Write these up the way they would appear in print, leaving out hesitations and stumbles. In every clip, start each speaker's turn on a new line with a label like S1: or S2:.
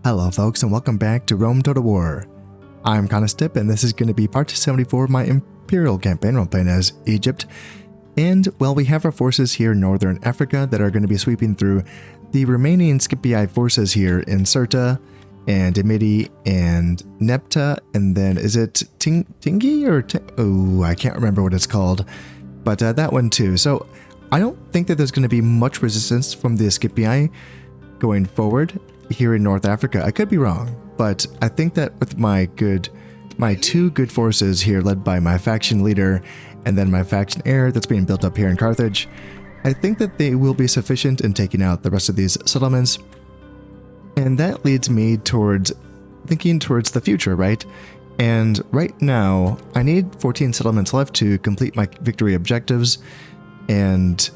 S1: Hello folks and welcome back to Rome Total War. I'm Conostip and this is going to be part 74 of my Imperial campaign where I'm playing as Egypt. And well, we have our forces here in Northern Africa that are going to be sweeping through the remaining Scipii forces here in Sirta and Amidi and Nepta, and then is it Tingi or oh, I can't remember what it's called, but that one too. So I don't think that there's going to be much resistance from the Scipii going forward here in North Africa. I could be wrong, but I think that with my two good forces here led by my faction leader and then my faction heir that's being built up here in Carthage, I think that they will be sufficient in taking out the rest of these settlements. And that leads me towards thinking towards the future, right? And right now, I need 14 settlements left to complete my victory objectives. And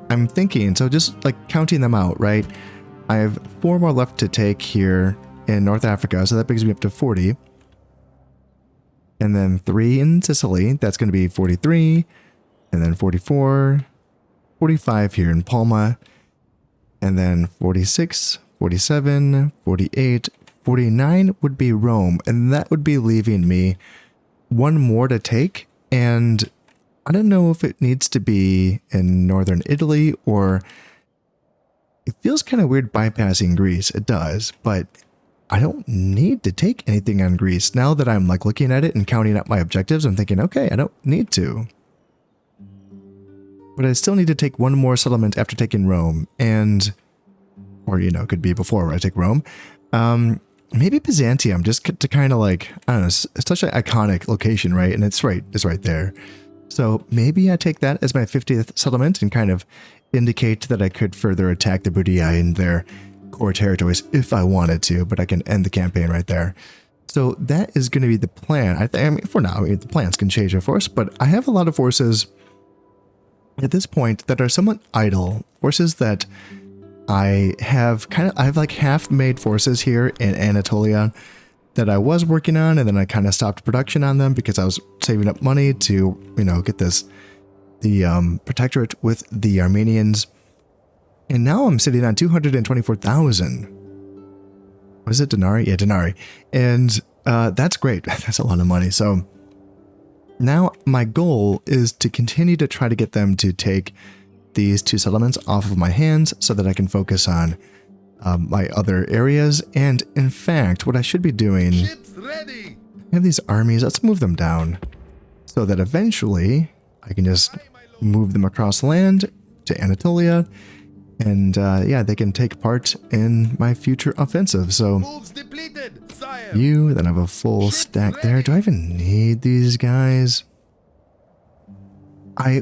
S1: I'm thinking, so just like counting them out, right? I have 4 more left to take here in North Africa, so that brings me up to 40. And then 3 in Sicily, that's going to be 43. And then 44, 45 here in Palma. And then 46, 47, 48, 49 would be Rome. And that would be leaving me 1 more to take. And I don't know if it needs to be in northern Italy or... It feels kind of weird bypassing Greece. It does, but I don't need to take anything on Greece. Now that I'm like looking at it and counting up my objectives, I'm thinking, okay, I don't need to. But I still need to take 1 more settlement after taking Rome, and, or you know, it could be before I take Rome. Maybe Byzantium, just to kind of like, I don't know, it's such an iconic location, right? And it's right there. So maybe I take that as my 50th settlement and kind of indicate that I could further attack the Budii in their core territories if I wanted to, but I can end the campaign right there. So that is going to be the plan. I mean, for now, the plans can change, of course, but I have a lot of forces at this point that are somewhat idle. Forces that I have I've like half-made forces here in Anatolia that I was working on, and then I kind of stopped production on them because I was saving up money to, you know, get the protectorate with the Armenians. And now I'm sitting on 224,000. Was it denarii? Yeah, denarii. And that's great. That's a lot of money. So now my goal is to continue to try to get them to take these 2 settlements off of my hands so that I can focus on my other areas. And in fact, what I should be doing, I have these armies, let's move them down so that eventually I can just move them across land to Anatolia, and yeah, they can take part in my future offensive. So you then have a full stack there. Do I even need these guys?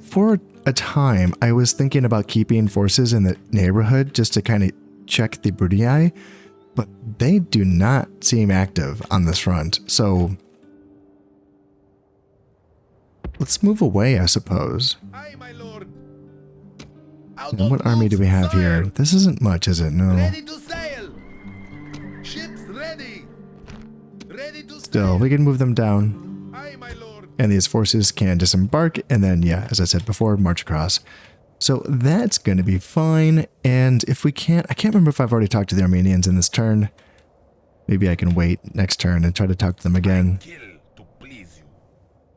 S1: For a time, I was thinking about keeping forces in the neighborhood just to kind of check the Budii, but they do not seem active on this front. So let's move away, I suppose.
S2: Aye, my lord.
S1: And what army do we have here? This isn't much, is it? No.
S2: Ready to sail. Ships ready. Ready to
S1: Still, we can move them down.
S2: Aye, my lord.
S1: And these forces can disembark and then, yeah, as I said before, march across. So that's going to be fine. And if we can't, I can't remember if I've already talked to the Armenians in this turn. Maybe I can wait next turn and try to talk to them again.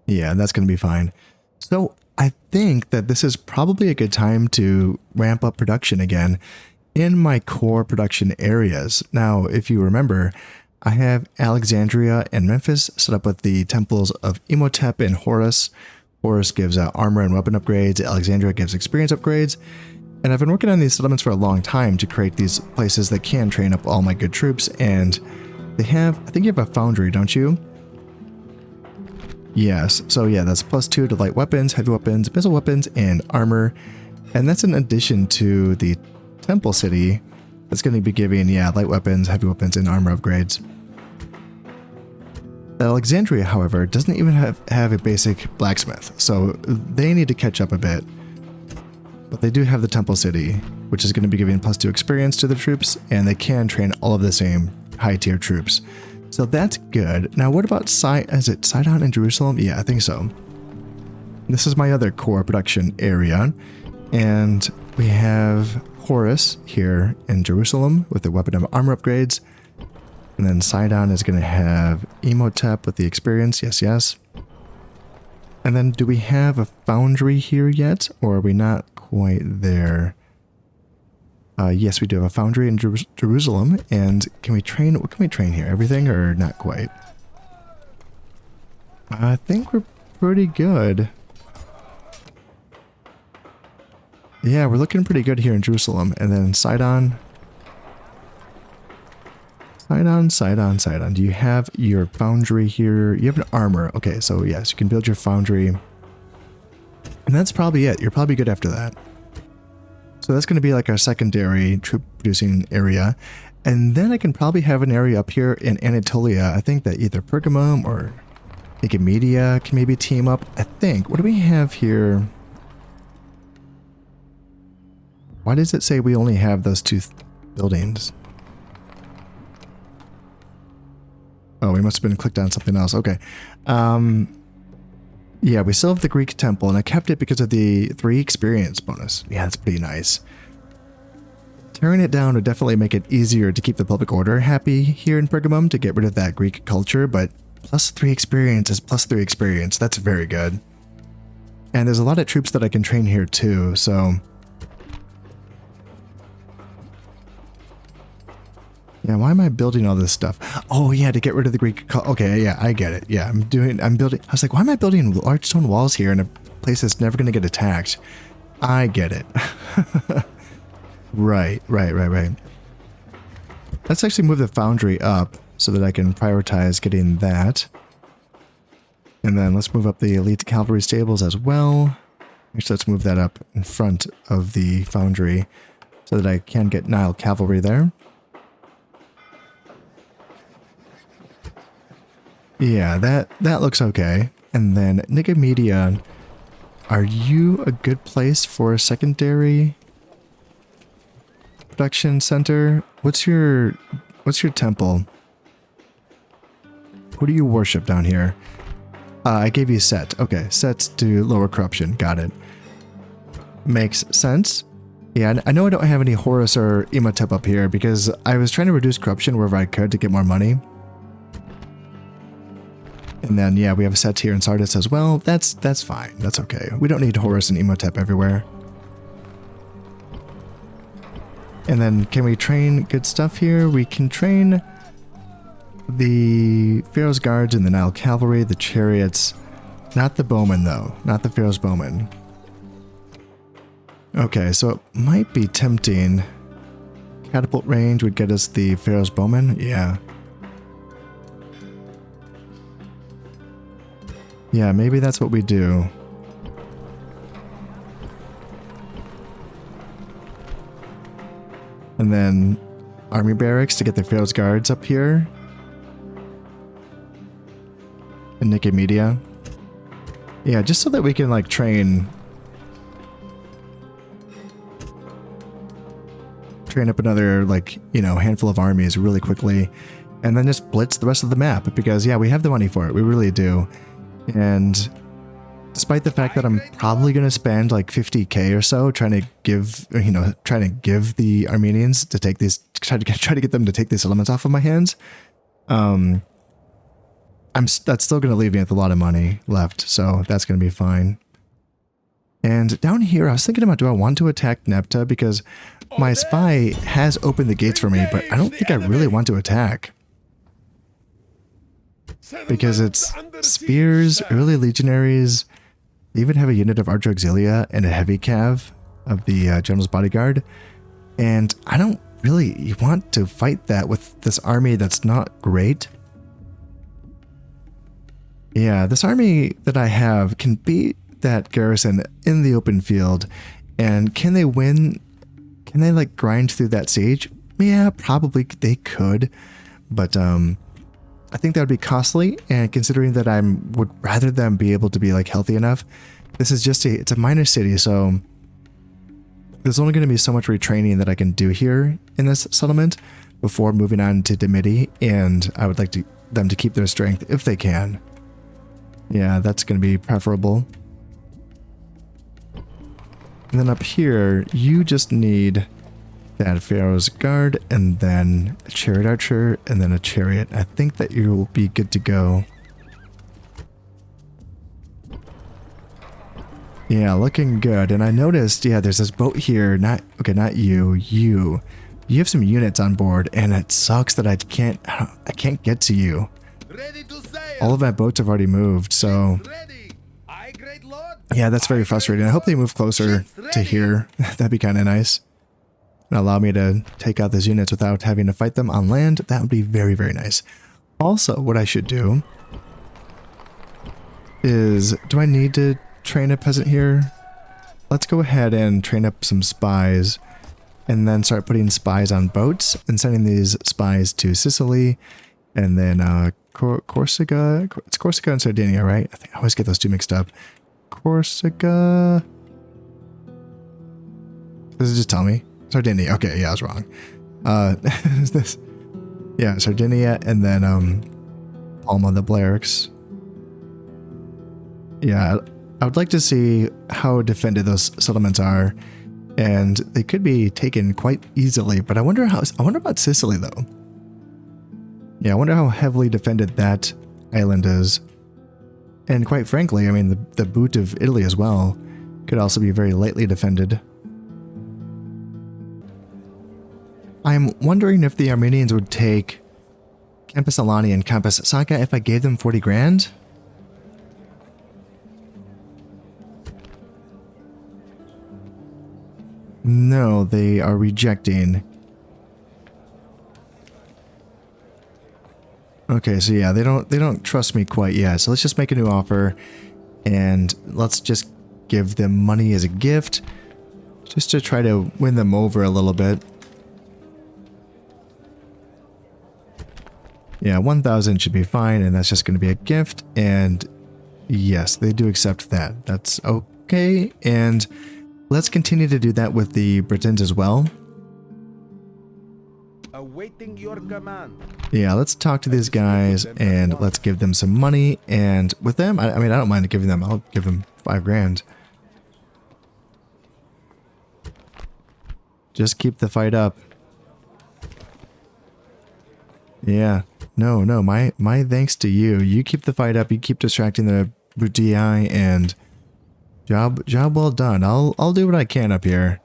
S1: Yeah, that's going to be fine. So I think that this is probably a good time to ramp up production again in my core production areas. Now, if you remember, I have Alexandria and Memphis set up with the temples of Imhotep and Horus. Horus gives armor and weapon upgrades. Alexandria gives experience upgrades. And I've been working on these settlements for a long time to create these places that can train up all my good troops. And they have, I think you have a foundry, don't you? Yes, so yeah, that's +2 to light weapons, heavy weapons, missile weapons, and armor. And that's in addition to the temple city that's going to be giving, yeah, light weapons, heavy weapons, and armor upgrades. Alexandria, however, doesn't even have a basic blacksmith, so they need to catch up a bit. But they do have the temple city, which is going to be giving +2 experience to the troops, and they can train all of the same high-tier troops. So that's good. Now, what about Sidon and Jerusalem? Yeah, I think so. This is my other core production area. And we have Horus here in Jerusalem with the weapon and armor upgrades. And then Sidon is going to have Emotep with the experience. Yes, yes. And then do we have a foundry here yet? Or are we not quite there? Yes, we do have a foundry in Jerusalem. And can we train? What can we train here? Everything or not quite? I think we're pretty good. Yeah, we're looking pretty good here in Jerusalem. And then Sidon. Sidon. Do you have your foundry here? You have an armor. Okay, so yes, you can build your foundry. And that's probably it. You're probably good after that. So that's going to be like our secondary troop producing area. And then I can probably have an area up here in Anatolia. I think that either Pergamum or Nicomedia can maybe team up. I think. What do we have here? Why does it say we only have those two buildings? Oh, we must have been clicked on something else. Okay. Yeah, we still have the Greek temple, and I kept it because of the 3 experience bonus. Yeah, that's pretty nice. Tearing it down would definitely make it easier to keep the public order happy here in Pergamum to get rid of that Greek culture, but plus 3 experience is plus 3 experience. That's very good. And there's a lot of troops that I can train here too, so... Yeah, why am I building all this stuff? Oh yeah, to get rid of the Greek. Okay, yeah, I get it. Yeah, I'm building. I was like, why am I building large stone walls here in a place that's never going to get attacked? I get it. Right. Let's actually move the foundry up so that I can prioritize getting that. And then let's move up the elite cavalry stables as well. Actually, let's move that up in front of the foundry so that I can get Nile cavalry there. Yeah, that looks okay. And then Nicomedia, are you a good place for a secondary production center? What's your temple? Who do you worship down here? I gave you Set. Okay, Sets to lower corruption. Got it. Makes sense. Yeah, I know I don't have any Horus or Imhotep up here because I was trying to reduce corruption wherever I could to get more money. And then, yeah, we have a set here in Sardis as well. That's fine. That's okay. We don't need Horus and Imhotep everywhere. And then, can we train good stuff here? We can train the Pharaoh's Guards and the Nile Cavalry, the Chariots. Not the Bowmen, though. Not the Pharaoh's Bowmen. Okay, so it might be tempting. Catapult range would get us the Pharaoh's Bowmen. Yeah. Yeah, maybe that's what we do. And then army barracks to get the Pharaoh's Guards up here. And Nicomedia. Yeah, just so that we can like train up another like, you know, handful of armies really quickly. And then just blitz the rest of the map because yeah, we have the money for it. We really do. And despite the fact that I'm probably going to spend like 50k or so trying to give the Armenians to take these, try to get them to take these elements off of my hands, that's still going to leave me with a lot of money left, so that's going to be fine. And down here, I was thinking about, do I want to attack Nepta? Because my spy has opened the gates for me, but I don't think I really want to attack. Because it's spears, early legionaries, they even have a unit of Archer Auxilia and a heavy cav of the General's Bodyguard. And I don't really want to fight that with this army that's not great. Yeah, this army that I have can beat that garrison in the open field. And can they win? Can they like grind through that siege? Yeah, probably they could. But I think that would be costly, and considering that I would rather them be able to be like healthy enough, this is just it's a minor city, so there's only going to be so much retraining that I can do here in this settlement before moving on to Dimity, and I would like them to keep their strength if they can. Yeah, that's going to be preferable. And then up here, you just need that Pharaoh's guard, and then a chariot archer, and then a chariot. I think that you will be good to go. Yeah, looking good. And I noticed, yeah, there's this boat here. Not you. You have some units on board, and it sucks that I can't get to you.
S2: Ready to sail.
S1: All of my boats have already moved, so
S2: Ready. Aye, great lord.
S1: yeah, that's very frustrating. I hope they move closer to here. That'd be kind of nice. And allow me to take out these units without having to fight them on land. That would be very, very nice. Also, what I should do is, do I need to train a peasant here? Let's go ahead and train up some spies and then start putting spies on boats and sending these spies to Sicily and then Corsica. It's Corsica and Sardinia, right? I always get those two mixed up. Corsica. Does it just tell me? Sardinia. Okay, yeah, I was wrong. Is this? Yeah, Sardinia and then Palma the Balearics. Yeah, I would like to see how defended those settlements are, and they could be taken quite easily. But I wonder about Sicily though. Yeah, I wonder how heavily defended that island is. And quite frankly, I mean the boot of Italy as well could also be very lightly defended. I'm wondering if the Armenians would take Campus Alani and Campus Saka if I gave them 40 grand. No, they are rejecting. Okay, so yeah, they don't trust me quite yet. So let's just make a new offer and let's just give them money as a gift just to try to win them over a little bit. Yeah, 1,000 should be fine, and that's just going to be a gift. And yes, they do accept that. That's okay. And let's continue to do that with the Britons as well.
S2: Awaiting your command.
S1: Yeah, let's talk to these guys and let's give them some money. And with them, I mean, I don't mind giving them. I'll give them 5 grand. Just keep the fight up. Yeah. No, my thanks to you. You keep the fight up. You keep distracting the Brutii, and job well done. I'll do what I can up here.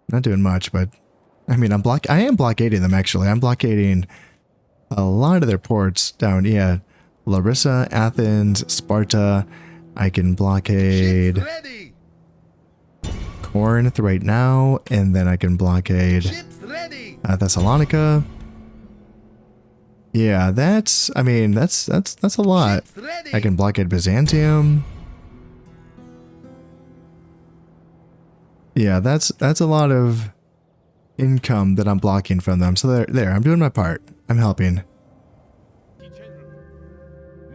S1: Not doing much, but I mean, I am blockading them actually. I'm blockading a lot of their ports down. Yeah, Larissa, Athens, Sparta. I can blockade Corinth right now, and then I can blockade Thessalonica. Yeah, that's a lot. I can blockade Byzantium. Yeah, that's a lot of income that I'm blocking from them. So there, I'm doing my part. I'm helping.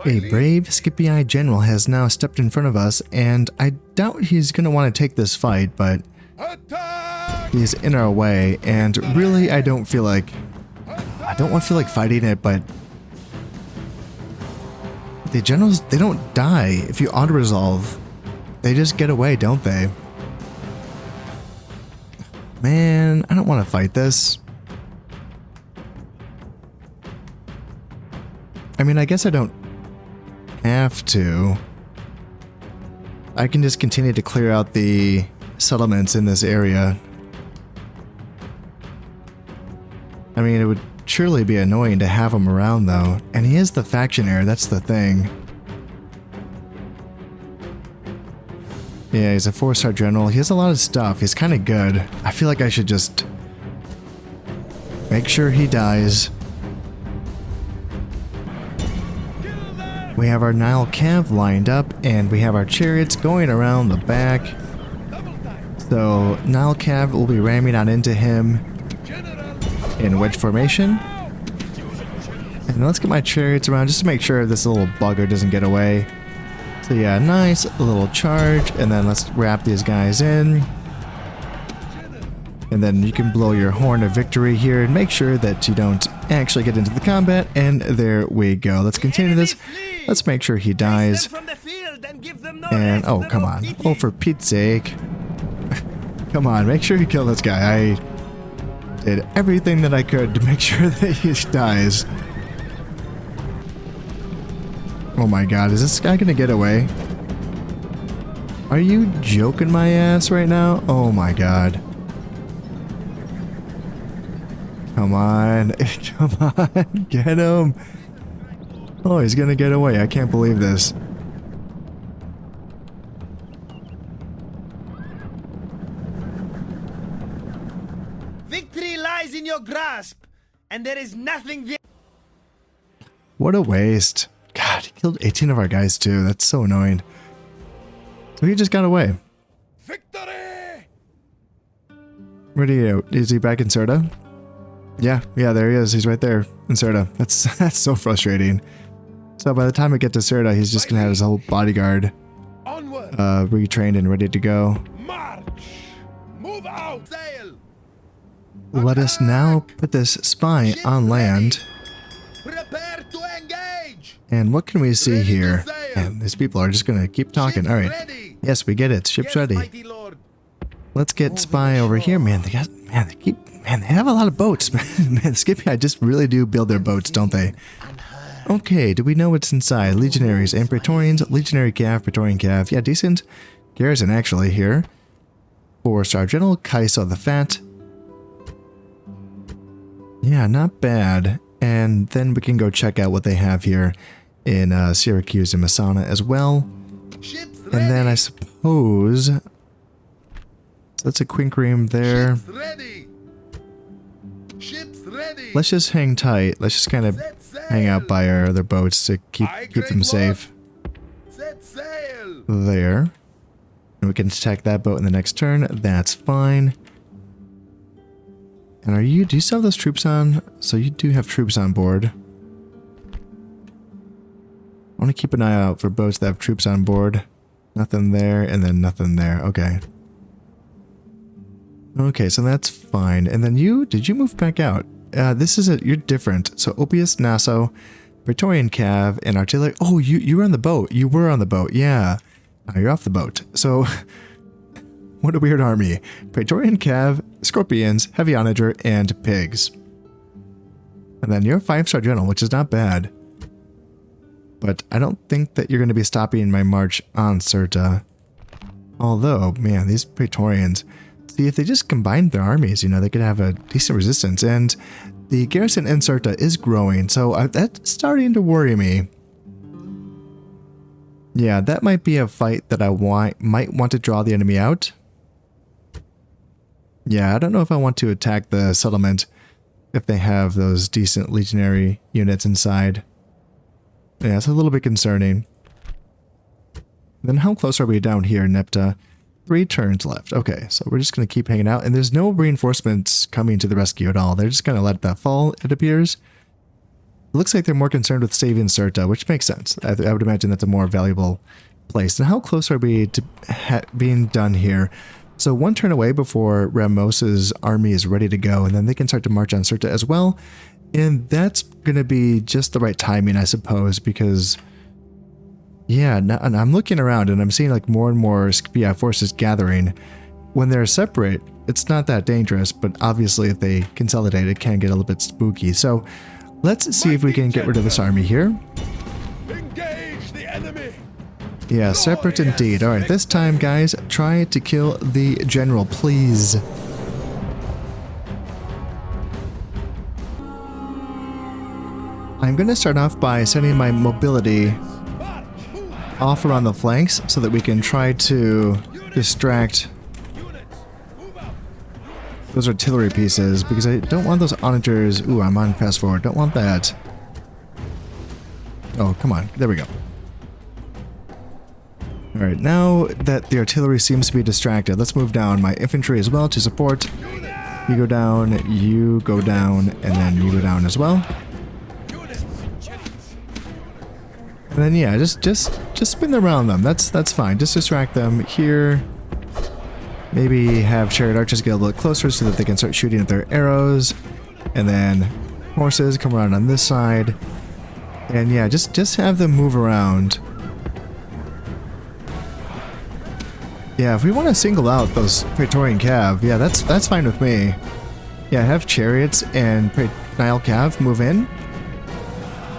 S1: A brave Scipii general has now stepped in front of us, and I doubt he's going to want to take this fight, but he's in our way, and really I don't feel like fighting it, but the generals, they don't die if you auto-resolve. They just get away, don't they? Man, I don't want to fight this. I mean, I guess I don't have to. I can just continue to clear out the settlements in this area. I mean, it would surely be annoying to have him around though, and he is the faction heir, that's the thing. Yeah, he's a 4-star general. He has a lot of stuff. He's kind of good. I feel like I should just make sure he dies. We have our Nile Cav lined up, and we have our chariots going around the back. So Nile Cav will be ramming on into him in wedge formation. And let's get my chariots around just to make sure this little bugger doesn't get away. So yeah, nice little charge, and then let's wrap these guys in. And then you can blow your horn of victory here and make sure that you don't actually get into the combat, and there we go. Let's continue this. Let's make sure he dies. And oh, come on. Oh, for Pete's sake. Come on, make sure you kill this guy. did everything that I could to make sure that he dies. Oh my god, is this guy gonna get away? Are you joking my ass right now? Oh my god. Come on. Come on. Get him. Oh, he's gonna get away. I can't believe this.
S2: Victory lies in your grasp, and there is nothing.
S1: What a waste. God, he killed 18 of our guys too. That's so annoying. So he just got away.
S2: Victory!
S1: Where'd he go? Is he back in Serta? Yeah, there he is. He's right there in Serta. That's so frustrating. So by the time we get to Serta, he's just gonna have his whole bodyguard
S2: Onward!
S1: retrained and ready to go.
S2: March! Move out! Sail!
S1: Let us now put this spy on land.
S2: Prepare to engage!
S1: And what can we see
S2: Ready to
S1: here?
S2: sail.
S1: And these people are just gonna keep talking.
S2: Ships
S1: All right.
S2: ready.
S1: Yes, we get it. Ship's
S2: Yes,
S1: ready.
S2: mighty lord.
S1: Let's get spy over here, man. They have a lot of boats, man. Scipii just really do build their boats, don't they? Okay, do we know what's inside? Legionaries and Praetorians. Legionary Cav, Praetorian Cav. Yeah, decent garrison actually here. 4-star General Kaiso the Fat. Yeah, not bad. And then we can go check out what they have here in Syracuse and Messana as well.
S2: Ships
S1: And then I
S2: ready.
S1: suppose... So that's a Quinkream there.
S2: Ships ready. Ships ready.
S1: Let's just hang tight. Let's just kind of
S2: Set sail.
S1: hang out by our other boats to keep them safe.
S2: Set sail.
S1: There. And we can attack that boat in the next turn. That's fine. And do you still have those troops on? So you do have troops on board. I want to keep an eye out for boats that have troops on board. Nothing there, and then nothing there. Okay. Okay, so that's fine. And then did you move back out? You're different. So Opius, Nassau, Praetorian Cav, and Artillery. Oh, you were on the boat. You were on the boat, yeah. Now you're off the boat. So, what a weird army. Praetorian Cav, Scorpions, Heavy Onager, and Pigs. And then you're a 5-star general, which is not bad. But I don't think that you're going to be stopping my march on Serta. Although, man, these Praetorians... See, if they just combined their armies, they could have a decent resistance. And the garrison in Serta is growing, so that's starting to worry me. Yeah, that might be a fight that I might want to draw the enemy out. Yeah, I don't know if I want to attack the settlement if they have those decent legionary units inside. Yeah, it's a little bit concerning. Then how close are we down here, Nepta? 3 turns left. Okay, so we're just going to keep hanging out. And there's no reinforcements coming to the rescue at all. They're just going to let that fall, it appears. It looks like they're more concerned with saving Serta, which makes sense. I would imagine that's a more valuable place. And how close are we to being done here? So 1 turn away before Ramos's army is ready to go, and then they can start to march on Serta as well. And that's going to be just the right timing, I suppose, because... Yeah, and I'm looking around and I'm seeing like more and more Scipii forces gathering. When they're separate, it's not that dangerous, but obviously if they consolidate, it can get a little bit spooky. So let's see if we can get rid of this army here.
S2: Engage the enemy.
S1: Yeah, separate indeed. Alright, this time, guys, try to kill the general, please. I'm going to start off by sending my mobility off around the flanks so that we can try to distract those artillery pieces, because I don't want those onagers. Ooh, I'm on fast forward. Don't want that. Oh, come on. There we go. Alright, now that the artillery seems to be distracted, let's move down my infantry as well to support. You go down, and then you go down as well. And then yeah, just spin around them. That's fine. Just distract them here. Maybe have chariot archers get a little closer so that they can start shooting at their arrows. And then horses come around on this side. And yeah, just have them move around. Yeah, if we want to single out those Praetorian Cav, yeah, that's fine with me. Yeah, have chariots and Nile Cav move in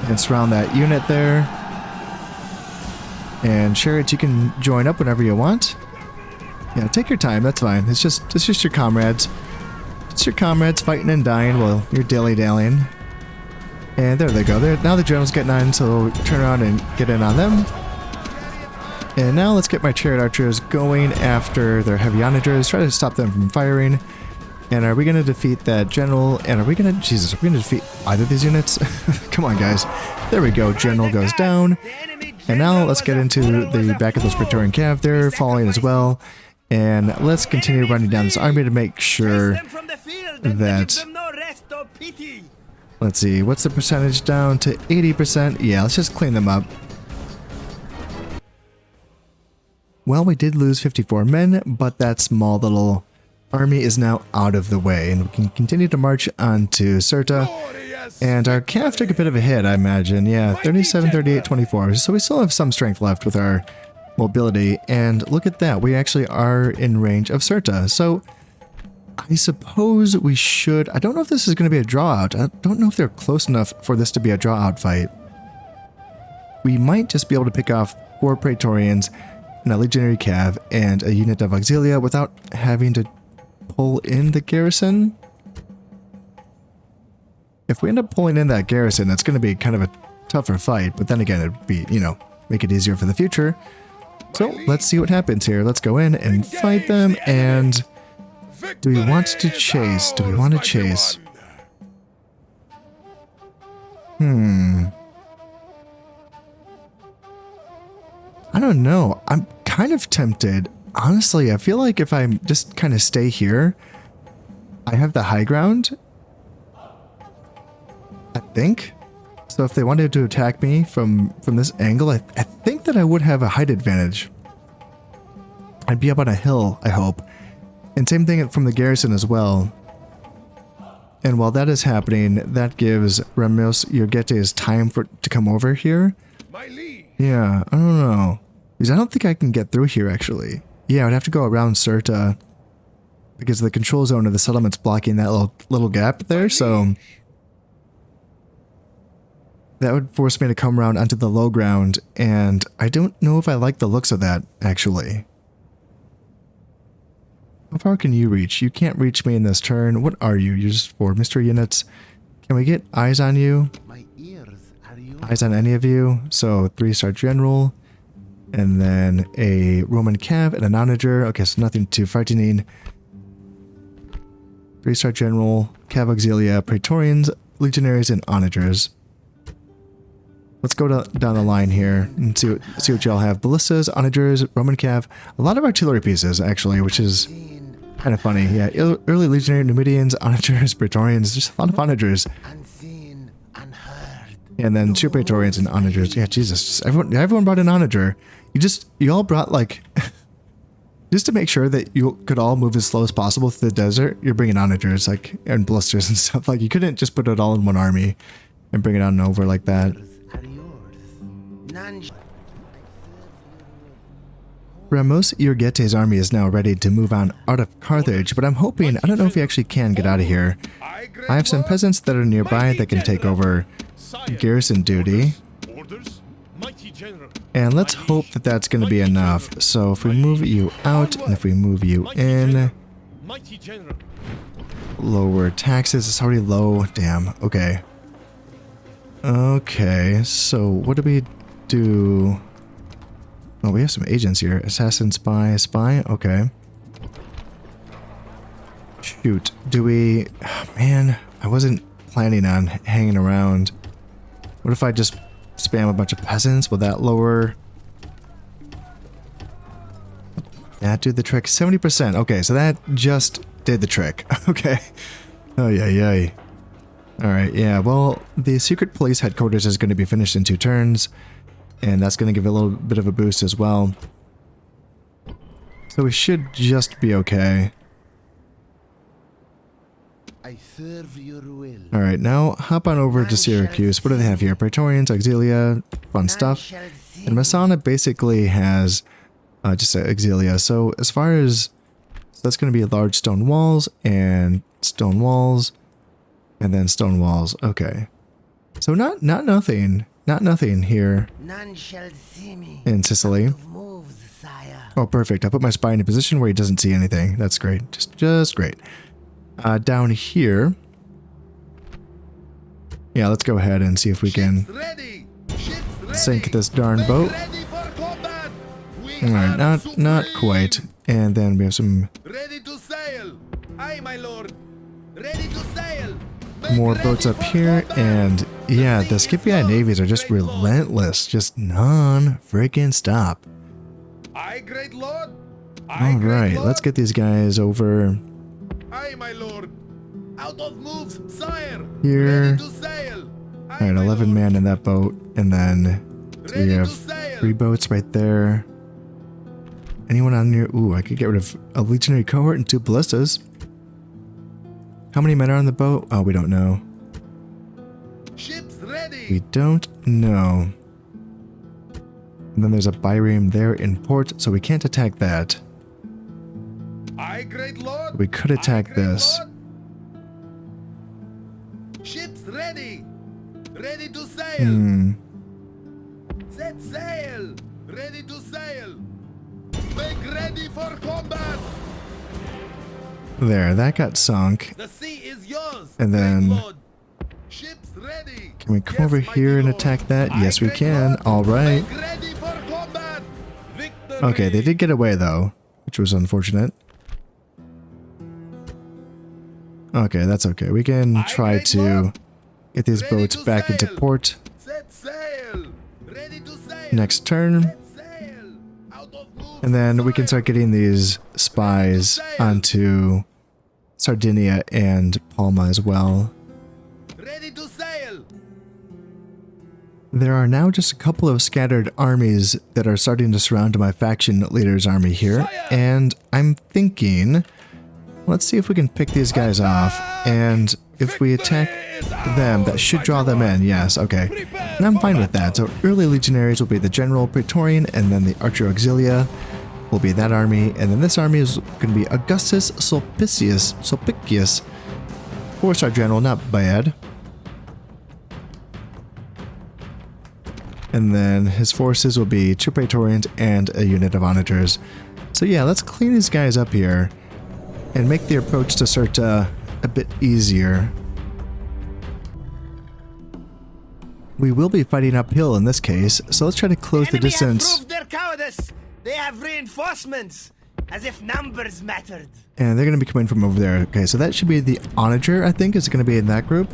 S1: and surround that unit there. And chariots, you can join up whenever you want. Yeah, take your time. That's fine. It's just your comrades. It's your comrades fighting and dying while you're dilly-dallying. And there they go. Now the general's getting on, so turn around and get in on them. And now let's get my chariot archers going after their heavy onagers. Try to stop them from firing. And are we going to defeat that general? And are we going to... Jesus, are we going to defeat either of these units? Come on, guys. There we go. General goes down. And now let's get into the back of those Praetorian Cav. They're falling as well. And let's continue running down this army to make sure that... Let's see, what's the percentage down to 80%? Yeah, let's just clean them up. Well, we did lose 54 men, but that small little army is now out of the way, and we can continue to march on to Cirta. And our Cav took a bit of a hit, I imagine. Yeah, 37, 38, 24. So we still have some strength left with our mobility. And look at that, we actually are in range of Cirta. So I suppose we should... I don't know if this is going to be a draw out. I don't know if they're close enough for this to be a draw out fight. We might just be able to pick off 4 Praetorians and a Legionary Cav and a unit of Auxilia without having to pull in the garrison. If we end up pulling in that garrison, that's going to be kind of a tougher fight, but then again, it'd be, you know, make it easier for the future. So let's see what happens here. Let's go in and fight them. And do we want to chase? Do we want to chase? I don't know. I'm kind of tempted. Honestly, I feel like if I just kind of stay here, I have the high ground. I think. So if they wanted to attack me from this angle, I think that I would have a height advantage. I'd be up on a hill, I hope. And same thing from the garrison as well. And while that is happening, that gives Ramos Yorgetes time to come over here. Yeah, I don't know. Because I don't think I can get through here, actually. Yeah, I'd have to go around Cirta. Because the control zone of the settlement's blocking that little gap there, so... That would force me to come around onto the low ground, and I don't know if I like the looks of that, actually. How far can you reach? You can't reach me in this turn. What are you? You're just 4 mystery units. Can we get eyes on you? Eyes on any of you? So 3-star general, and then a Roman Cav and an onager. Okay, so nothing too frightening. 3-star general, Cav Auxilia, Praetorians, Legionaries, and onagers. Let's go down the line here and see what y'all have. Ballistas, onagers, Roman Cav, a lot of artillery pieces actually, which is kind of funny. Yeah, early legionary, Numidians, onagers, Praetorians, just a lot of onagers. And then 2 Praetorians and onagers. Yeah, Jesus, just everyone brought an onager. You all brought like, just to make sure that you could all move as slow as possible through the desert, you're bringing onagers like and ballistas and stuff. Like you couldn't just put it all in one army and bring it on over like that. Ramos Yorgetes' army is now ready to move on out of Carthage, but I'm hoping, I don't know if we actually can get out of here. I have some peasants that are nearby that can take over garrison duty. And let's hope that that's going to be enough. So if we move you out, and if we move you in, lower taxes, it's already low, damn, okay. Okay, so what do we do? Oh, we have some agents here. Assassin, spy, okay. Shoot, do we... Oh, man, I wasn't planning on hanging around. What if I just spam a bunch of peasants? Will that lower... That did the trick. 70%. Okay, so that just did the trick. Okay. Oh, yeah. Alright, yeah, well, the secret police headquarters is going to be finished in 2 turns, and that's going to give it a little bit of a boost as well. So we should just be okay. Alright, now hop on over to Syracuse. What do they have here? Praetorians, Auxilia, fun stuff. And Messana basically has just Auxilia. So as far as... So that's going to be large stone walls and stone walls, and then stone walls. Okay. So not nothing here
S2: None shall see me.
S1: in Sicily.
S2: Of moves, sire.
S1: Oh, perfect. I put my spy in a position where he doesn't see anything. That's great. Just great. Down here. Yeah, let's go ahead and see if we can sink this darn boat. Alright, not quite. And then we have some
S2: Ready to sail. Aye, my lord. Ready to sail.
S1: more boats up here. And yeah, the Scipii navies are just relentless. Just non-freaking stop.
S2: Aye, great lord.
S1: Alright, let's get these guys over
S2: Aye, my lord. Out of moves, sire.
S1: here.
S2: Ready to sail. Aye,
S1: Alright,
S2: my
S1: 11
S2: lord.
S1: man in that boat. And then so we
S2: Ready
S1: have
S2: to sail.
S1: 3 boats right there. Anyone on here? Ooh, I could get rid of a legionary cohort and 2 ballistas. How many men are on the boat? Oh, we don't know.
S2: Ships ready.
S1: We don't know. And then there's a bireme there in port, so we can't attack that.
S2: Aye, great lord.
S1: We could attack
S2: Aye, great
S1: this.
S2: lord. Ships ready. Ready to sail.
S1: Hmm.
S2: Set sail. Ready to sail. Make ready for combat.
S1: There, that got sunk.
S2: The sea is yours.
S1: And
S2: great
S1: then-
S2: lord. Ships ready.
S1: Can we come
S2: Yes,
S1: over
S2: my
S1: here and
S2: lord.
S1: attack that?
S2: Aye,
S1: Yes, we
S2: great
S1: can.
S2: lord.
S1: Alright.
S2: Make ready for combat. Victory.
S1: Okay, they did get away though, which was unfortunate. Okay, that's okay. We can
S2: Aye,
S1: try
S2: great
S1: to
S2: lord.
S1: get these
S2: Ready
S1: boats
S2: to
S1: back into
S2: sail.
S1: port.
S2: Set sail. Ready to sail.
S1: Next turn.
S2: Set sail. Out of move.
S1: And then we can start getting these spies onto Sardinia and Palma as well.
S2: Ready to sail.
S1: There are now just a couple of scattered armies that are starting to surround my faction leader's army here. And I'm thinking, let's see if we can pick these guys off. And if we attack them, that should draw them in. Yes, okay. And I'm fine with that. So early legionaries will be the General Praetorian, and then the Archer Auxilia will be that army. And then this army is going to be Augustus Sulpicius. 4-star general, not bad. And then his forces will be 2 Praetorians and a unit of onagers. So yeah, let's clean these guys up here and make the approach to Cirta a bit easier. We will be fighting uphill in this case, so let's try to close the
S2: Enemy have
S1: distance.
S2: proved their cowardice. They have reinforcements, as if numbers mattered.
S1: And they're going to be coming from over there. Okay, so that should be the onager, I think, is going to be in that group.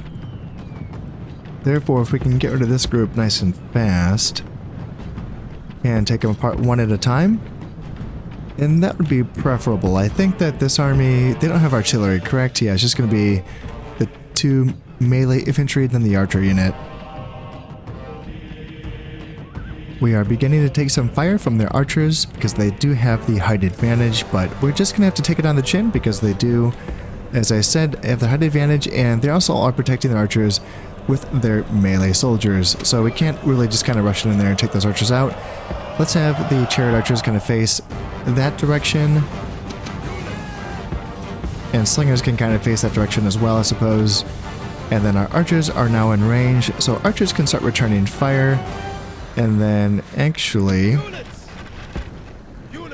S1: Therefore, if we can get rid of this group nice and fast, and take them apart one at a time, and that would be preferable. I think that this army, they don't have artillery, correct? Yeah, it's just going to be the 2 melee infantry and then the archer unit. We are beginning to take some fire from their archers because they do have the height advantage, but we're just going to have to take it on the chin because they do, as I said, have the height advantage, and they also are protecting their archers with their melee soldiers. So we can't really just kind of rush in there and take those archers out. Let's have the chariot archers kind of face that direction. And slingers can kind of face that direction as well, I suppose. And then our archers are now in range, so archers can start returning fire. And then actually,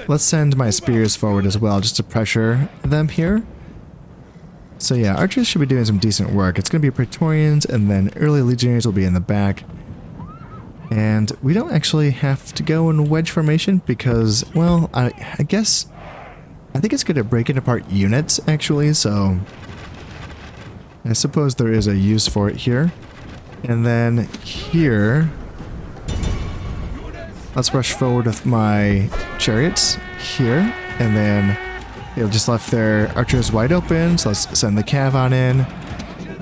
S1: let's send my spears forward as well, just to pressure them here. So yeah, archers should be doing some decent work. It's going to be Praetorians, and then early legionaries will be in the back. And we don't actually have to go in wedge formation because, well, I think it's going to break it apart units, actually, so I suppose there is a use for it here. And then here, let's rush forward with my chariots here, and then they've just left their archers wide open, so let's send the cav on in,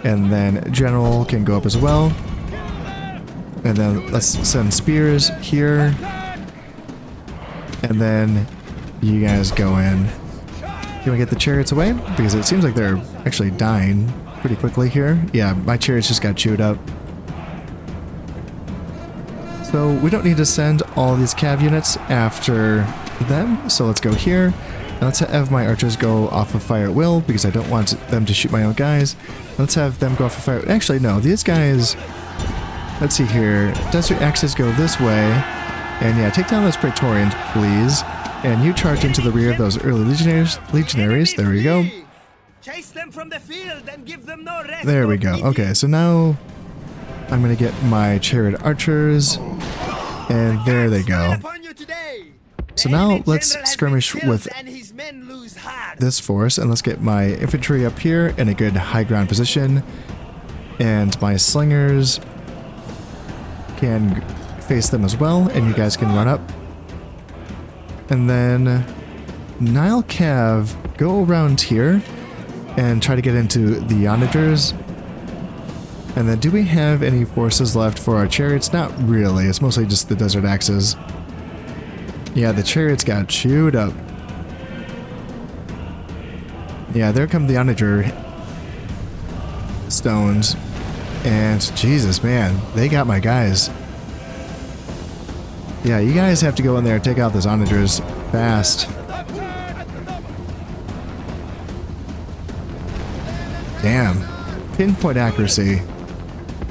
S1: and then general can go up as well. And then let's send spears here, and then you guys go in. Can we get the chariots away? Because it seems like they're actually dying pretty quickly here. Yeah, my chariots just got chewed up. So we don't need to send all these cav units after them, so let's go here. Let's have my archers go off of fire at will, because I don't want them to shoot my own guys. Let's have them go off of fire. Actually, no, these guys... Let's see here. Desert axes go this way. And yeah, take down those Praetorians, please. And you charge into the rear of those early legionaries. There we go.
S2: Chase them from the field and give them no rest.
S1: There we go. Okay, so now I'm going to get my chariot archers. And there they go. So now let's skirmish with this force, and let's get my infantry up here in a good high ground position, and my slingers can face them as well, and you guys can run up. And then Nile Cav, go around here and try to get into the onagers. And then do we have any forces left for our chariots? Not really, it's mostly just the desert axes. Yeah, the chariots got chewed up. Yeah, there come the onager stones. And Jesus, man, they got my guys. Yeah, you guys have to go in there and take out those onagers fast. Damn. Pinpoint accuracy.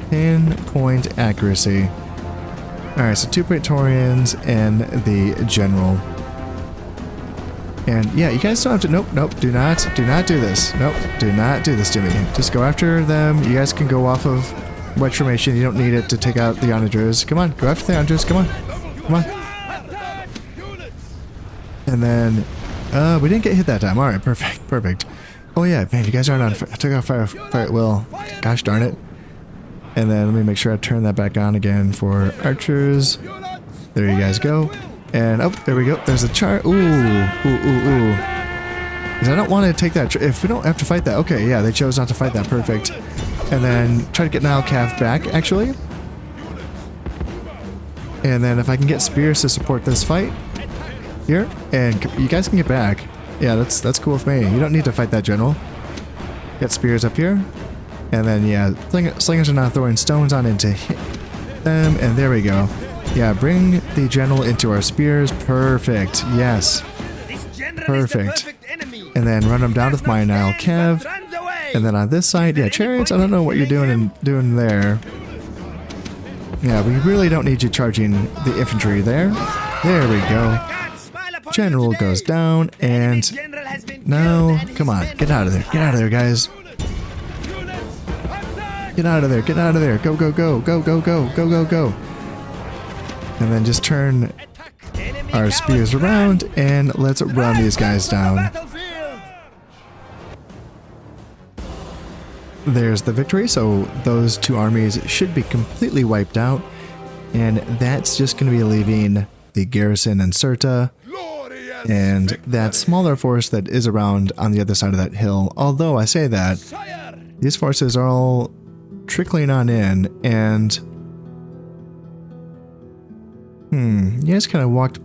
S1: Pinpoint accuracy. Alright, so 2 Praetorians and the General. And yeah, you guys don't have to... Nope, do not do this. Nope, do not do this to me. Just go after them. You guys can go off of wedge formation. You don't need it to take out the onagers. Come on, go after the onagers. Come on. And then... we didn't get hit that time. Alright, perfect. Oh yeah, man, you guys aren't on... I took out fire at will. Gosh darn it. And then let me make sure I turn that back on again for archers. There you guys go. And, oh, there we go. There's a char... Ooh. Because I don't want to take that... If we don't have to fight that... Okay, yeah, they chose not to fight that. Perfect. And then try to get Nile Cav back, actually. And then if I can get spears to support this fight. Here. And you guys can get back. Yeah, that's cool with me. You don't need to fight that general. Get spears up here. And then, yeah, slingers are now throwing stones on into them. And there we go. Yeah, bring the general into our spears. Perfect. Yes. Perfect. And then run them down with my Nile Cav. And then on this side, yeah, chariots, I don't know what you're doing there. Yeah, we really don't need you charging the infantry there. There we go. General goes down, and now, come on, get out of there. Get out of there, guys. Get out of there. Get out of there. Go. And then just turn our spears around and let's run these guys down. There's the victory, so those 2 armies should be completely wiped out. And that's just going to be leaving the garrison in Cirta and that smaller force that is around on the other side of that hill. Although I say that, these forces are all trickling on in, and you guys kind of walked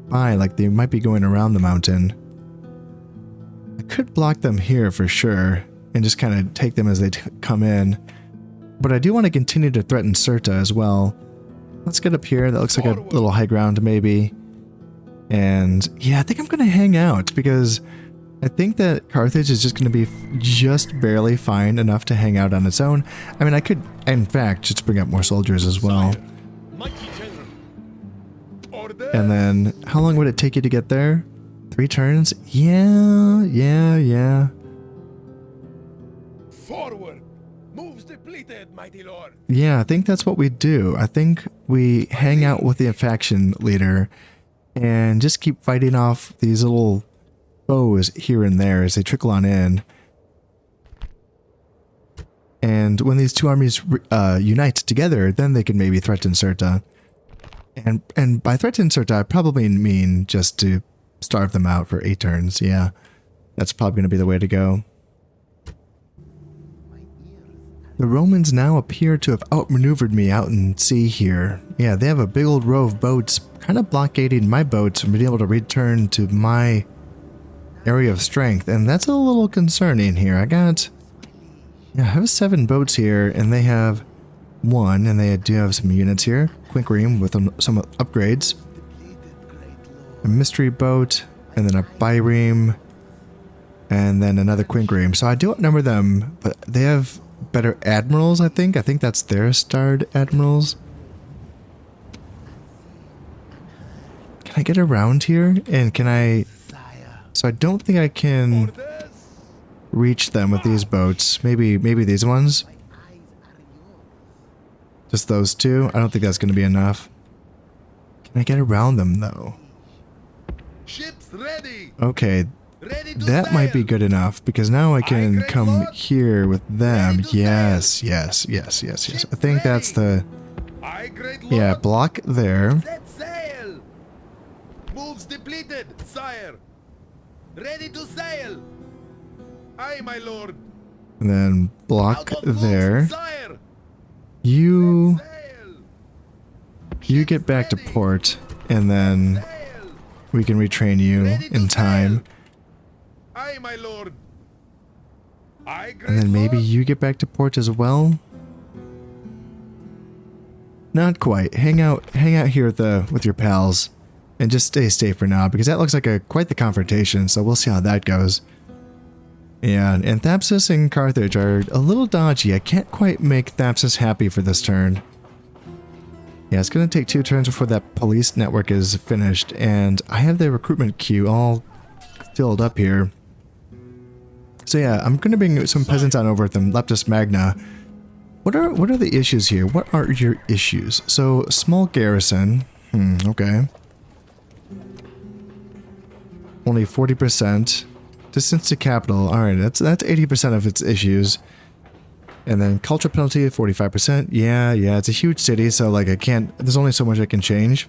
S1: by like they might be going around the mountain. I could block them here for sure and just kind of take them as they come in, but I do want to continue to threaten Cirta as well. Let's get up here. That looks like a little high ground maybe. And yeah, I think I'm gonna hang out because I think that Carthage is just going to be just barely fine enough to hang out on its own. I mean, I could, in fact, just bring up more soldiers as well. And then, how long would it take you to get there? 3 turns? Yeah.
S3: Forward! Moves depleted, mighty lord.
S1: Yeah, I think that's what we do. I think we hang out with the faction leader and just keep fighting off these little foes here and there as they trickle on in. And when these 2 armies unite together, then they can maybe threaten Cirta. And by threaten Cirta, I probably mean just to starve them out for 8 turns. Yeah, that's probably going to be the way to go. The Romans now appear to have outmaneuvered me out in sea here. Yeah, they have a big old row of boats kind of blockading my boats from being able to return to my area of strength, and that's a little concerning here. I have 7 boats here, and they have 1, and they do have some units here. Quinkream with some upgrades. A mystery boat, and then a Byreme, and then another Quingreme. So I do outnumber them, but they have better admirals, I think. I think that's their starred admirals. Can I get around here? And can I... So I don't think I can reach them with these boats. Maybe these ones? Just those two? I don't think that's going to be enough. Can I get around them, though?
S3: Ships ready.
S1: Okay,
S3: Ready to
S1: that might be
S3: sail.
S1: good enough, because now I can
S3: great
S1: come
S3: lord.
S1: here with them.
S3: Ready to
S1: Yes. I think that's the...
S3: Aye, great lord.
S1: Yeah, block there.
S3: Set sail. Moves depleted, sire. Ready to sail. Aye, my lord.
S1: And then block
S3: Out of moves,
S1: there.
S3: sire.
S1: You...
S3: Sail.
S1: You get back to
S3: ready.
S1: port, and then
S3: Sail.
S1: we can retrain you
S3: Ready to
S1: in time.
S3: Aye, my lord. Aye, great
S1: And then maybe
S3: lord.
S1: you get back to port as well. Not quite. Hang out here with your pals, and just stay safe for now, because that looks like quite the confrontation. So we'll see how that goes. Yeah, and Thapsus and Carthage are a little dodgy. I can't quite make Thapsus happy for this turn. Yeah, it's gonna take 2 turns before that police network is finished, and I have the recruitment queue all filled up here. So yeah, I'm gonna bring some peasants on over from Leptis Magna. What are the issues here? What are your issues? So, small garrison. Okay. Only 40%. Distance to capital. Alright, that's 80% of its issues. And then culture penalty, 45%. Yeah, it's a huge city, so like there's only so much I can change.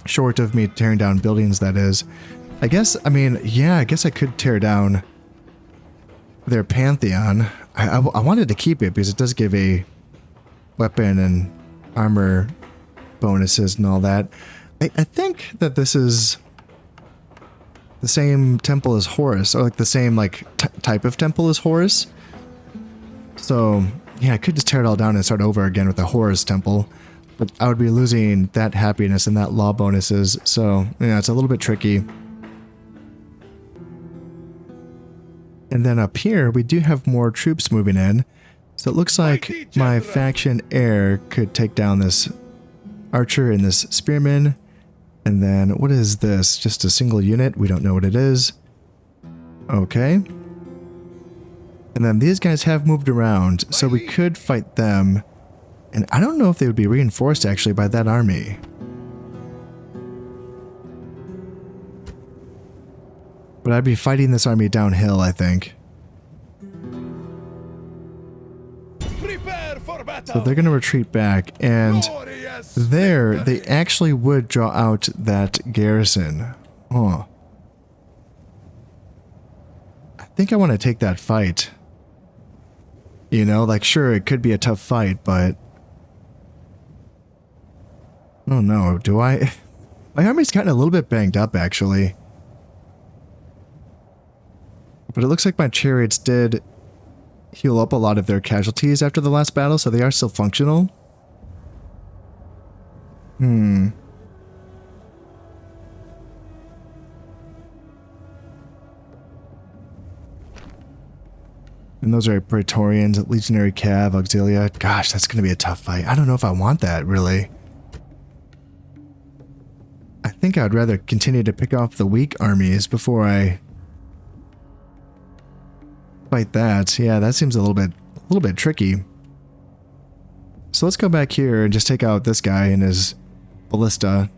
S1: Short of me tearing down buildings, that is. I guess I could tear down their Pantheon. I wanted to keep it because it does give a weapon and armor bonuses and all that. I think that this is the same temple as Horus, or like the same type of temple as Horus. So yeah, I could just tear it all down and start over again with the Horus temple, but I would be losing that happiness and that law bonuses. So yeah, it's a little bit tricky. And then up here, we do have more troops moving in. So it looks like my faction heir could take down this archer and this spearman. And then, what is this? Just a single unit? We don't know what it is. Okay. And then these guys have moved around, so we could fight them. And I don't know if they would be reinforced, actually, by that army. But I'd be fighting this army downhill, I think.
S3: Prepare for battle.
S1: So they're going to retreat back, and
S3: Glorious
S1: there,
S3: victory.
S1: they actually would draw out that garrison. Huh. I think I want to take that fight. You know, like, sure, it could be a tough fight, but... I don't know, do I... My army's gotten a little bit banged up, actually. But it looks like my chariots did heal up a lot of their casualties after the last battle, so they are still functional. And those are Praetorians, Legionary Cav, Auxilia. Gosh, that's going to be a tough fight. I don't know if I want that, really. I think I'd rather continue to pick off the weak armies before I fight that. Yeah, that seems a little bit tricky. So let's go back here and just take out this guy and his ballista.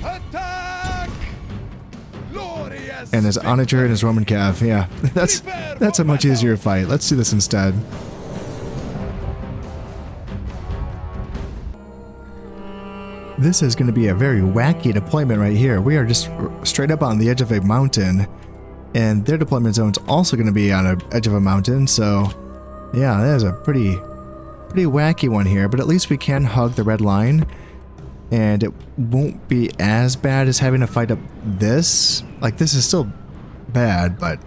S3: Attack! Glorious
S1: And his onager and his Roman Cav. Yeah, that's a much easier fight. Let's do this instead. This is going to be a very wacky deployment right here. We are just straight up on the edge of a mountain, and their deployment zone's also going to be on the edge of a mountain. So, yeah, that is a pretty wacky one here. But at least we can hug the red line, and it won't be as bad as having to fight up this. Like, this is still bad, but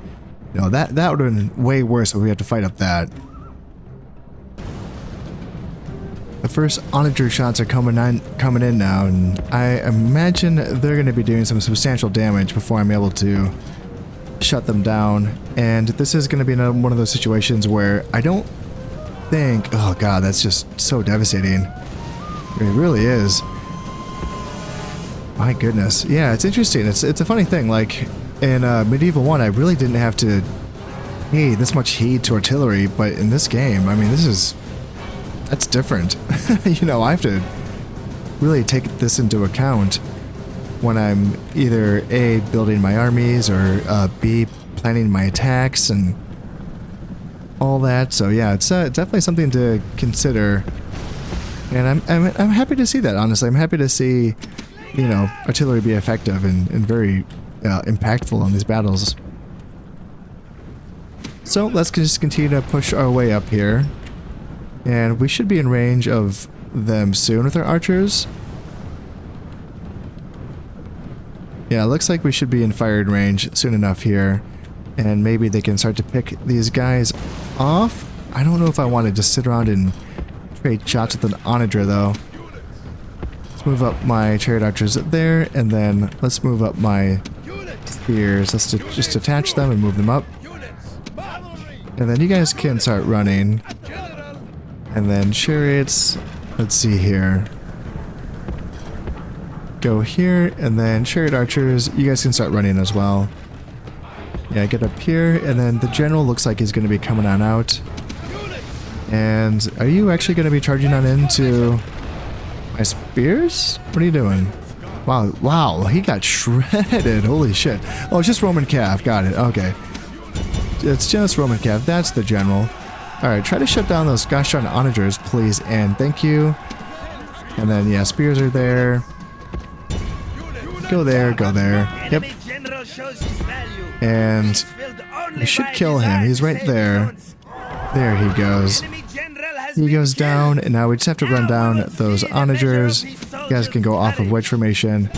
S1: you know, that would have been way worse if we had to fight up that. The first onager shots are coming in now, and I imagine they're going to be doing some substantial damage before I'm able to shut them down. And this is going to be one of those situations where I don't think... Oh god, that's just so devastating. It really is. My goodness. Yeah, it's interesting. It's a funny thing. Like, in Medieval 1, I really didn't have to pay this much heed to artillery, but in this game, I mean, that's different. You know, I have to really take this into account when I'm either A, building my armies, or B, planning my attacks and all that. So yeah, it's definitely something to consider. And I'm happy to see that, honestly. I'm happy to see, you know, artillery be effective and very impactful on these battles. So let's just continue to push our way up here. And we should be in range of them soon with our archers. Yeah, it looks like we should be in firing range soon enough here. And maybe they can start to pick these guys off. I don't know if I want to just sit around and trade shots with an onager though. Let's move up my chariot archers there, and then let's move up my spears. Let's just attach them and move them up. And then you guys can start running. And then chariots, let's see here. Go here, and then chariot archers, you guys can start running as well. Yeah, get up here, and then the general looks like he's going to be coming on out. And are you actually going to be charging on into my spears? What are you doing? Wow, he got shredded. Holy shit. Oh, it's just Roman Cav. Got it. Okay. It's just Roman Cav. That's the general. Alright, try to shut down those gosh darn onagers, please, and thank you. And then, yeah, spears are there. Go there, go there. Yep. And we should kill him. He's right there. There he goes. He goes down, and now we just have to run down those onagers. You guys can go off of wedge formation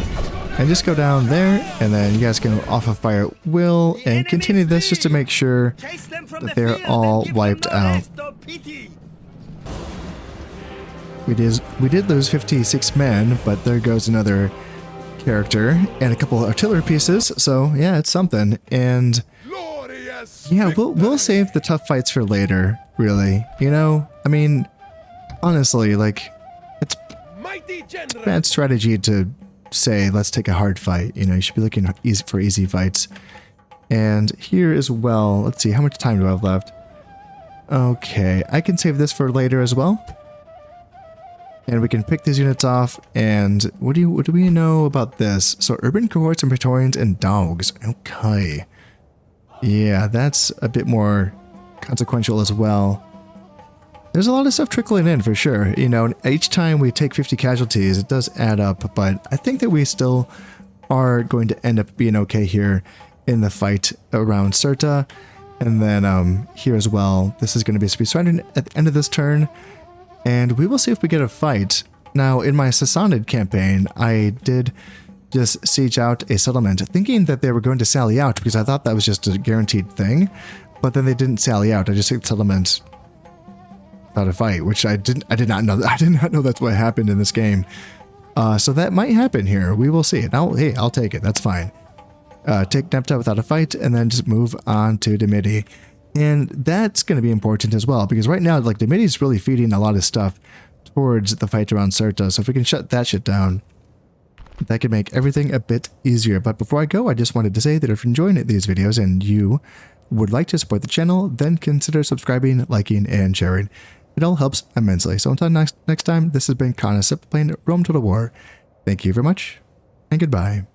S1: and just go down there, and then you guys can go off of fire at will and continue this just to make sure that they're all wiped out. We did lose 56 men, but there goes another character and a couple of artillery pieces, so yeah, it's something. And yeah, we'll save the tough fights for later, really. You know, I mean, honestly, like, it's bad strategy to say, let's take a hard fight. You know, you should be looking for easy fights. And here as well, let's see, how much time do I have left? Okay, I can save this for later as well. And we can pick these units off. And what do we know about this? So urban cohorts and praetorians and dogs. Okay. Yeah, that's a bit more consequential as well. There's a lot of stuff trickling in for sure. You know, each time we take 50 casualties, it does add up, but I think that we still are going to end up being okay here in the fight around Cirta. And then here as well, this is going to be starting at the end of this turn, and we will see if we get a fight. Now, in my Sassanid campaign, I did just siege out a settlement, thinking that they were going to sally out because I thought that was just a guaranteed thing, but then they didn't sally out. I just took the settlement without a fight, which I did not know. I did not know that's what happened in this game. So that might happen here. We will see it. Hey, I'll take it. That's fine. Take Nepta without a fight, and then just move on to Dimidi. And that's going to be important as well, because right now, like, Dimidi is really feeding a lot of stuff towards the fight around Cirta. So if we can shut that shit down, that could make everything a bit easier. But before I go, I just wanted to say that if you're enjoying these videos and you would like to support the channel, then consider subscribing, liking, and sharing. It all helps immensely. So until next time, this has been Scipii playing Rome Total War. Thank you very much, and goodbye.